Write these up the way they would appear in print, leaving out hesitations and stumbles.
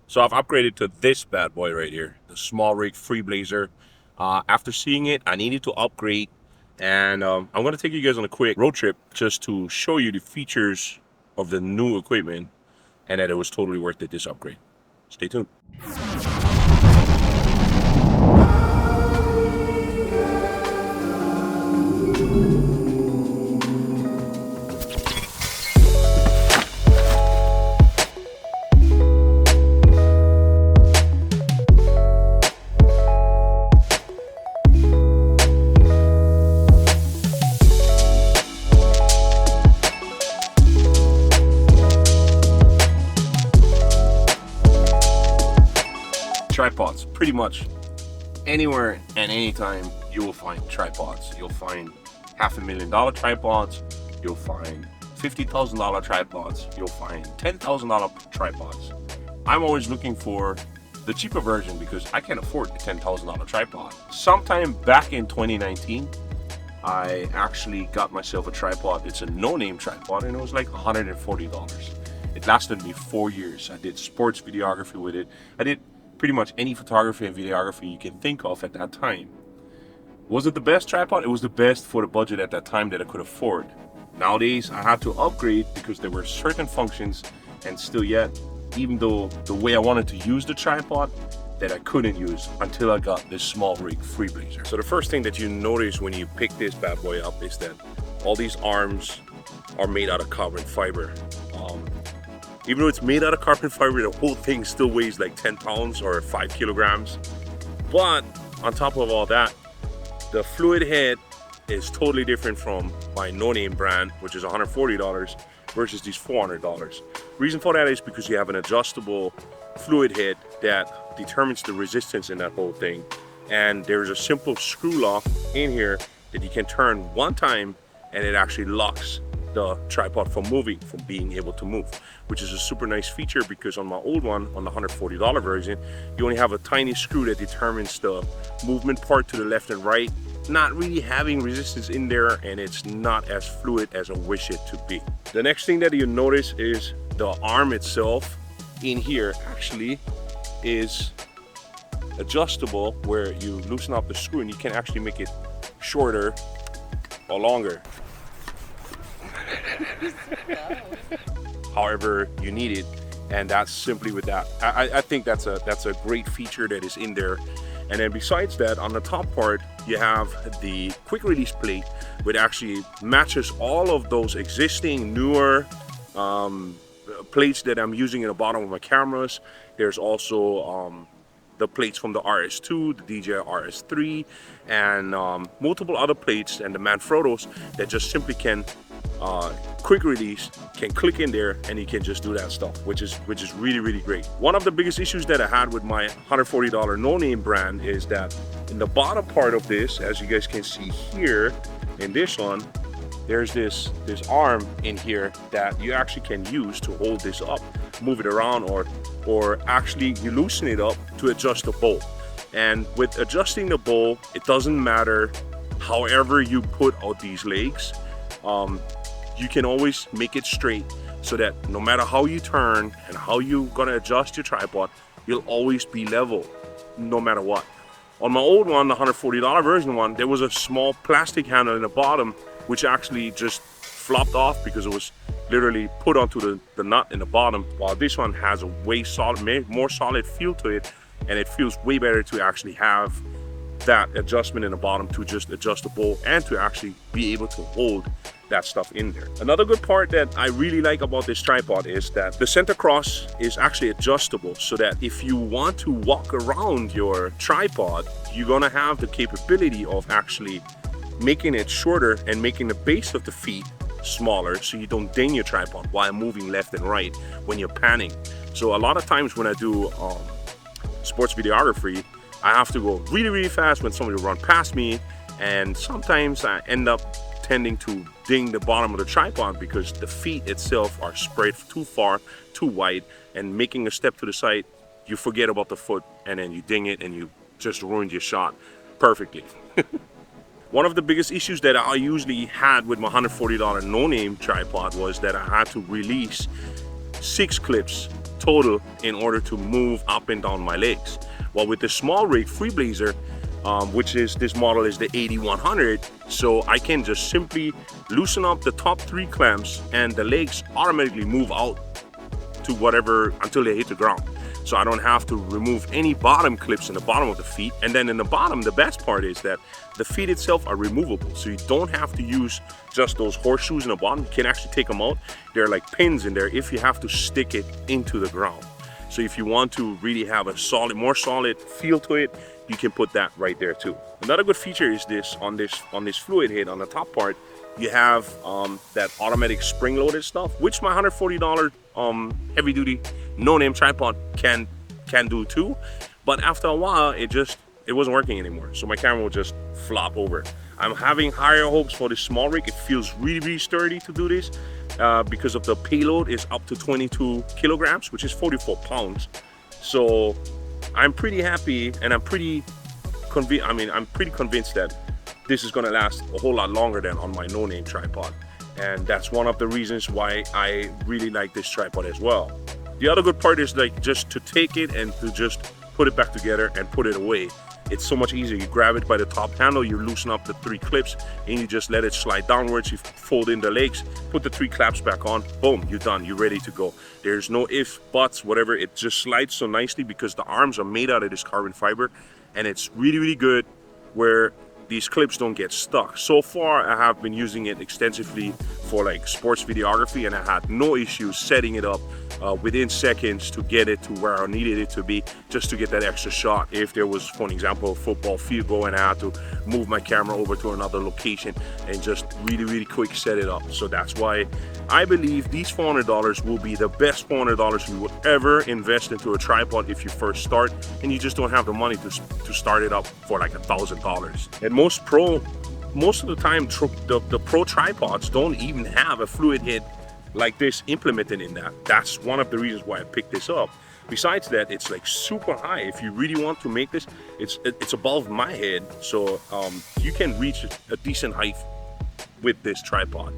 So I've upgraded to this bad boy right here, the Smallrig Freeblazer. After seeing it, I needed to upgrade, and I'm going to take you guys on a quick road trip just to show you the features of the new equipment and that it was totally worth it, this upgrade. Stay tuned. Tripods, pretty much anywhere and anytime you will find tripods. You'll find $500,000 tripods, you'll find $50,000 tripods, you'll find $10,000 tripods. I'm always looking for the cheaper version because I can't afford the $10,000 tripod. Sometime back in 2019, I actually got myself a tripod. It's a no-name tripod and it was like $140. It lasted me 4 years. I did sports videography with it. I did pretty much any photography and videography you can think of at that time. Was it the best tripod? It was the best for the budget at that time that I could afford. Nowadays, I had to upgrade because there were certain functions and still yet, even though the way I wanted to use the tripod, that I couldn't use until I got this Smallrig Freeblazer. So the first thing that you notice when you pick this bad boy up is that all these arms are made out of carbon fiber. Even though it's made out of carbon fiber, the whole thing still weighs like 10 pounds or 5 kilograms. But on top of all that, the fluid head is totally different from my no-name brand, which is $140 versus these $400. Reason for that is because you have an adjustable fluid head that determines the resistance in that whole thing. And there's a simple screw lock in here that you can turn one time and it actually locks the tripod from moving, from being able to move, which is a super nice feature because on my old one, on the $140 version, you only have a tiny screw that determines the movement part to the left and right, not really having resistance in there, and it's not as fluid as I wish it to be. The next thing that you notice is the arm itself in here actually is adjustable, where you loosen up the screw and you can actually make it shorter or longer. However you need it, and that's simply with that. I think that's a great feature that is in there. And then besides that, on the top part you have the quick release plate, which actually matches all of those existing newer plates that I'm using in the bottom of my cameras. There's also the plates from the RS2, the DJI RS3, and multiple other plates and the Manfrottos that just simply can quick release, can click in there and you can just do that stuff, which is really great. One of the biggest issues that I had with my $140 no-name brand is that in the bottom part of this, as you guys can see here in this one, there's this arm in here that you actually can use to hold this up, move it around, or actually you loosen it up to adjust the bowl. And with adjusting the bowl, it doesn't matter however you put out these legs, you can always make it straight so that no matter how you turn and how you're gonna adjust your tripod, you'll always be level no matter what. On my old one, the $140 version one, there was a small plastic handle in the bottom which actually just flopped off because it was literally put onto the nut in the bottom, while this one has a way more solid feel to it, and it feels way better to actually have that adjustment in the bottom to just adjust the bowl and to actually be able to hold that stuff in there. Another good part that I really like about this tripod is that the center cross is actually adjustable, so that if you want to walk around your tripod, you're gonna have the capability of actually making it shorter and making the base of the feet smaller so you don't ding your tripod while moving left and right when you're panning. So a lot of times when I do sports videography, I have to go really fast when somebody run past me, and sometimes I end up tending to ding the bottom of the tripod because the feet itself are spread too far, too wide, and making a step to the side, you forget about the foot and then you ding it and you just ruined your shot perfectly. One of the biggest issues that I usually had with my $140 no-name tripod was that I had to release 6 clips total in order to move up and down my legs. Well, with the Smallrig Freeblazer, which is, this model is the AD-100, so I can just simply loosen up the top 3 clamps and the legs automatically move out to whatever until they hit the ground. So I don't have to remove any bottom clips in the bottom of the feet. And then in the bottom, the best part is that the feet itself are removable. So you don't have to use just those horseshoes in the bottom. You can actually take them out. They're like pins in there if you have to stick it into the ground. So if you want to really have a solid, more solid feel to it, you can put that right there too. Another good feature is this, on this fluid head on the top part, you have that automatic spring-loaded stuff, which my $140 heavy-duty no-name tripod can do too. But after a while, it wasn't working anymore. So my camera will just flop over. I'm having higher hopes for this Smallrig. It feels really, really sturdy to do this because of the payload is up to 22 kilograms, which is 44 pounds. So I'm pretty happy, and I'm pretty convinced that this is gonna last a whole lot longer than on my no-name tripod. And that's one of the reasons why I really like this tripod as well. The other good part is like just to take it and to just put it back together and put it away. It's so much easier. You grab it by the top handle, you loosen up the 3 clips, and you just let it slide downwards. You fold in the legs, put the 3 claps back on, boom, you're done, you're ready to go. There's no ifs, buts, whatever. It just slides so nicely because the arms are made out of this carbon fiber, and it's really, really good where these clips don't get stuck. So far, I have been using it extensively for like sports videography, and I had no issues setting it up within seconds to get it to where I needed it to be, just to get that extra shot. If there was, for an example, a football field goal and I had to move my camera over to another location and just really, really quick set it up. So that's why I believe these $400 will be the best $400 you would ever invest into a tripod if you first start and you just don't have the money to start it up for like $1,000. And most of the time, the pro tripods don't even have a fluid head like this implemented in that. That's one of the reasons why I picked this up. Besides that, it's like super high. If you really want to make this, it's above my head, so you can reach a decent height with this tripod.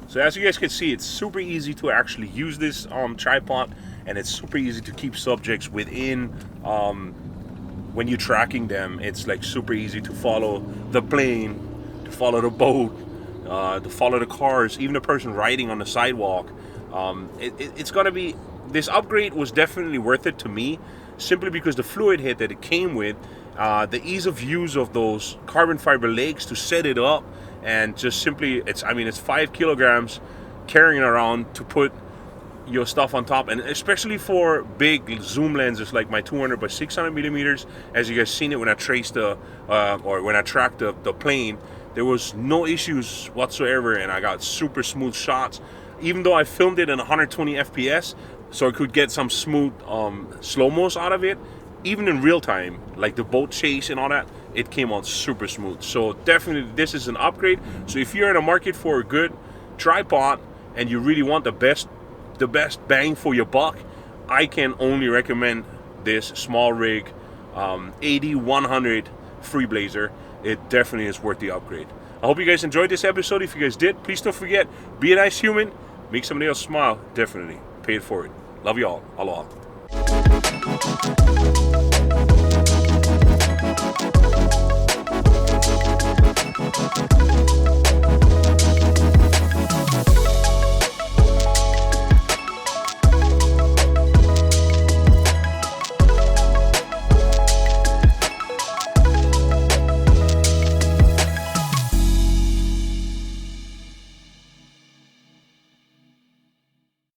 So as you guys can see, it's super easy to actually use this tripod, and it's super easy to keep subjects within when you're tracking them. It's like super easy to follow the plane, to follow the boat, to follow the cars, even the person riding on the sidewalk. It's gonna be, this upgrade was definitely worth it to me, simply because the fluid head that it came with, the ease of use of those carbon fiber legs to set it up, and just simply, it's 5 kilograms carrying around to put your stuff on top, and especially for big zoom lenses like my 200 by 600 millimeters, as you guys seen it when I traced or when I tracked the plane, there was no issues whatsoever, and I got super smooth shots, even though I filmed it in 120 FPS, so I could get some smooth slow-mos out of it. Even in real time, like the boat chase and all that, it came out super smooth. So definitely this is an upgrade. So if you're in a market for a good tripod and you really want the best bang for your buck, I can only recommend this Smallrig AD-100 Freeblazer. It definitely is worth the upgrade. I hope you guys enjoyed this episode. If you guys did, please don't forget, be a nice human, make somebody else smile. Definitely pay it forward. Love you all. Aloha.